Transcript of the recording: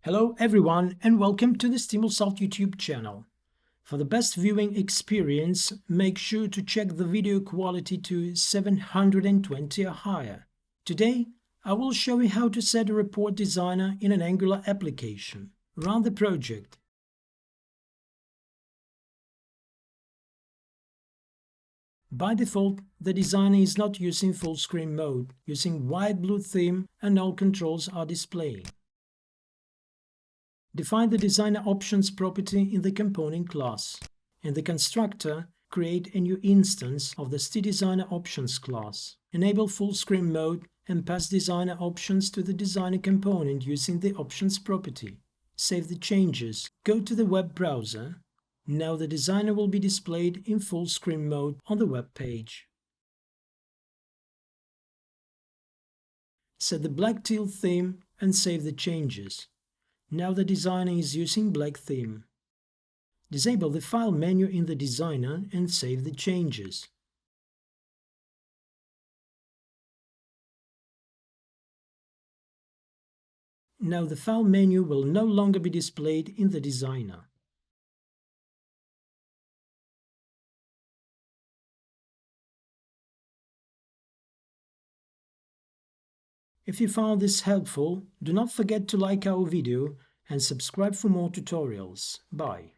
Hello everyone and welcome to the Stimulsoft YouTube channel. For the best viewing experience, make sure to check the video quality to 720 or higher. Today, I will show you how to set a report designer in an Angular application. Run the project. By default, the designer is not using full screen mode, using white-blue theme, and all controls are displaying. Define the Designer Options property in the component class. In the constructor, create a new instance of the StiDesigner Options class. Enable full screen mode and pass designer options to the designer component using the Options property. Save the changes. Go to the web browser. Now the designer will be displayed in full screen mode on the web page. Set the black teal theme and save the changes. Now the designer is using black theme. Disable the File menu in the designer and save the changes. Now the File menu will no longer be displayed in the designer. If you found this helpful, do not forget to like our video and subscribe for more tutorials. Bye.